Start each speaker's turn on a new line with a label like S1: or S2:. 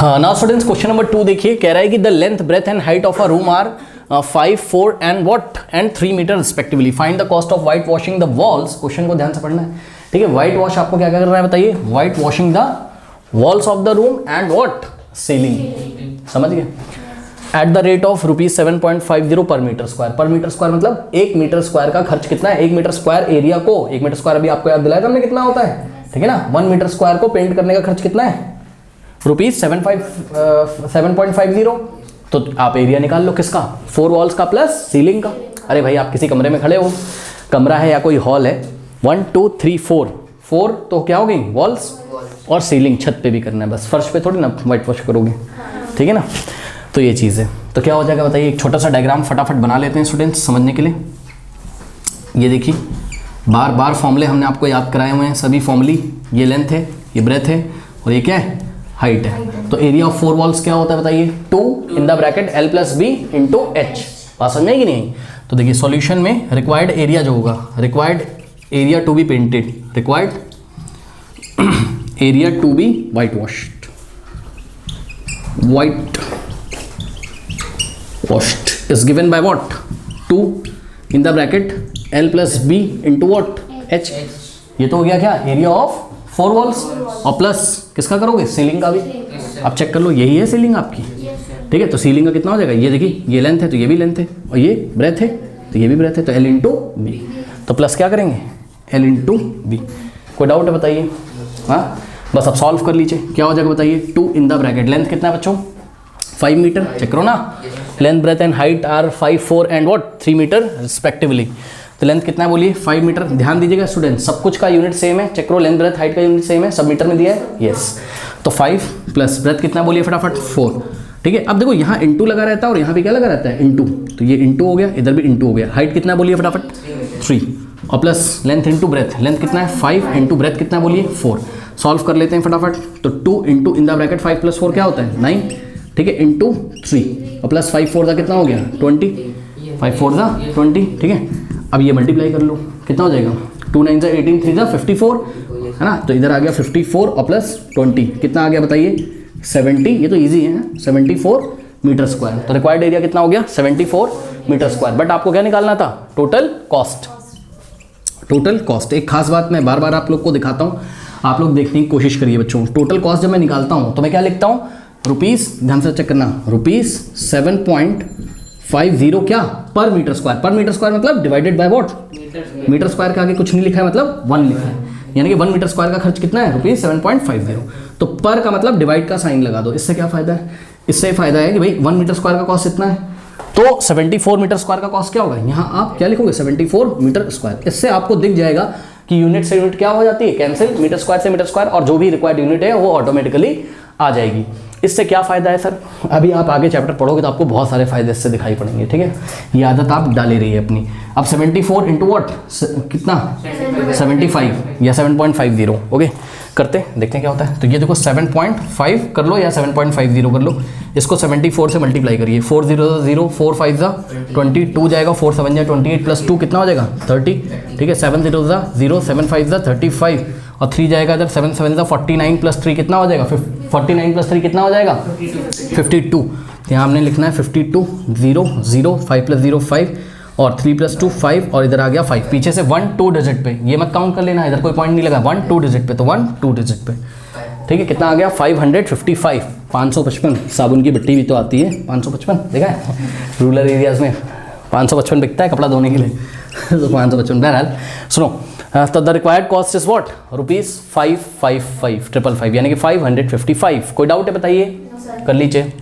S1: हाँ now students question number 2 देखिए, कह रहा है कि the length breadth and height of a room are 5, 4 and what and 3 metre respectively, find the cost of white washing the walls. Question को ध्यान से पढ़ना है, ठीक है। व्हाइट वॉश आपको क्या क्या करना है बताइए, white washing the walls of the room and what ceiling, समझ गए, एट द रेट ऑफ ₹7.50 पर मीटर स्क्वायर। पर मीटर स्क्वायर मतलब 1 मीटर स्क्वायर का खर्च कितना है, 1 मीटर स्क्वायर एरिया को, 1 मीटर स्क्वायर अभी आपको याद दिलाया था हमने कितना होता है, ठीक है ना। 1 मीटर स्क्वायर को पेंट करने का खर्च कितना है, ₹7.50। तो आप एरिया निकाल लो किसका, 4 वॉल्स का प्लस सीलिंग का। अरे भाई आप किसी कमरे में खड़े हो, कमरा है या कोई हॉल है, 1 2 3 4 तो क्या हो गई वॉल्स, और सीलिंग छत पे भी करना है, बस फर्श पे थोड़ी ना वाइट वॉश करोगे, ठीक है ना। तो ये चीज़ है, तो क्या हो जाएगा बताइए, एक छोटा सा डायग्राम फटाफट बना लेते हैं स्टूडेंट्स समझने के लिए। ये देखिए बार बार फॉर्मूले हमने आपको याद कराए हुए हैं, सभी फॉर्मूली, ये लेंथ है, ये ब्रेथ है, और ये क्या है, हाइट है। तो एरिया ऑफ 4 वॉल्स क्या होता है बताइए, 2 in the bracket L + B × H। बात समझ में कि नहीं। तो देखिए सॉल्यूशन में रिक्वायर्ड एरिया जो होगा, required area to be painted, required area to be white washed, white washed is given by what, 2 in the bracket L + B × what H। ये तो हो गया क्या, एरिया ऑफ 4 वॉल्स, और प्लस किसका करोगे, सीलिंग का भी। आप चेक कर लो, यही है सीलिंग आपकी, ठीक है। तो सीलिंग का कितना हो जाएगा, ये देखिए ये लेंथ है तो ये भी लेंथ है, और ये ब्रेथ है तो ये भी ब्रेथ है, तो L × B। तो प्लस क्या करेंगे, L × B। कोई डाउट है बताइए, हाँ बस अब सॉल्व कर लीजिए, क्या हो जाएगा बताइए, 2 इन द ब्रैकेट, लेंथ कितना है बच्चों, 5 मीटर, चेक करो ना, length breadth and height are 5, 4 and what 3 metre respectively. तो लेंथ कितना है बोलिए, 5 मीटर। ध्यान दीजिएगा स्टूडेंट, सब कुछ का यूनिट सेम है, चेक करो लेंथ ब्रेथ हाइट का यूनिट सेम है, सब मीटर में दिया है, यस। तो 5 प्लस ब्रेथ कितना बोलिए फटाफट, 4, ठीक है। अब देखो यहाँ इंटू लगा रहता है और यहाँ भी क्या लगा रहता है, इंटू, तो ये इंटू हो गया, इधर भी इंटू हो गया। हाइट कितना बोलिए फटाफट, 3, और plus length into breadth, length कितना है 5 इंटू ब्रेथ कितना बोलिए 4। सॉल्व कर लेते हैं फटाफट। तो 2 इंटू इन द ब्रैकेट 5 + 4 क्या होता है 9, ठीक है, इंटू 3, और प्लस 5 4 का कितना हो गया 20, 5 4 का 20, ठीक है। अब ये मल्टीप्लाई कर लो, कितना हो जाएगा, 2 9 18 3 54, है ना। तो इधर आ गया 54 और प्लस 20 कितना आ गया बताइए 70। ये तो इजी है, 74 मीटर स्क्वायर। तो रिक्वायर्ड एरिया कितना हो गया 74 मीटर स्क्वायर। बट आपको क्या निकालना था, टोटल कॉस्ट। टोटल कॉस्ट, एक खास बात मैं बार बार आप लोग को दिखाता हूँ, आप लोग देखने की कोशिश करिए बच्चों। टोटल कॉस्ट जब मैं निकालता हूँ तो मैं क्या लिखता हूँ, रुपीज़, ध्यान से चेक करना, ₹7.50 क्या पर मीटर स्क्वायर। पर मीटर स्क्वायर मतलब divided by what, metre square के आगे कुछ नहीं लिखा है, मतलब 1 लिखा है, यानी कि 1 मीटर स्क्वायर का खर्च कितना है, ₹7.50। तो पर का मतलब डिवाइड का साइन लगा दो। इससे क्या फायदा है, इससे फायदा है कि भाई 1 मीटर स्क्वायर का कॉस्ट इतना है, तो 74 मीटर स्क्वायर का कॉस्ट क्या होगा, यहाँ आप क्या लिखोगे 74 मीटर स्क्वायर। इससे आपको दिख जाएगा कि यूनिट से यूनिट क्या हो जाती है, कैंसिल, मीटर स्क्वायर से मीटर स्क्वायर, और जो भी रिक्वायर्ड यूनिट है वो ऑटोमेटिकली आ जाएगी। इससे क्या फ़ायदा है सर, अभी आप आगे चैप्टर पढ़ोगे तो आपको बहुत सारे फायदे इससे दिखाई पड़ेंगे, ठीक है। ये आदत आप डाली रही है अपनी। अब 74 इंटू व्हाट कितना 75 या 7.50, ओके करते देखते हैं क्या होता है। तो ये देखो 7.5 कर लो या 7.50 कर लो, इसको 74 से मल्टीप्लाई करिए, 4 0 0 4 5 20, 2 जाएगा, 4 7 28 प्लस 2 कितना हो जाएगा 30, ठीक है। 7 0 0 7 5 35, और 3 जाएगा इधर, 7 7 49 प्लस 3 कितना हो जाएगा 49 प्लस 3 कितना हो जाएगा 52। यहाँ हमने लिखना है 52 0 0 5 + 0 5, और 3 + 2 5, और इधर आ गया 5, पीछे से 1 2 डिजिट पे, ये मत काउंट कर लेना, इधर कोई पॉइंट नहीं लगा, 1 2 डिजिट पे, तो 1 2 डिजिट पे, ठीक है। कितना आ गया 555, 555। साबुन की बिट्टी भी तो आती है 555, देखा है रूरल एरियाज में 555 बिकता है कपड़ा धोने के लिए तो 555। बहरहाल सुनो, तो the required cost is what, ₹555 यानी कि 555। कोई डाउट है बताइए, कर लीजिए।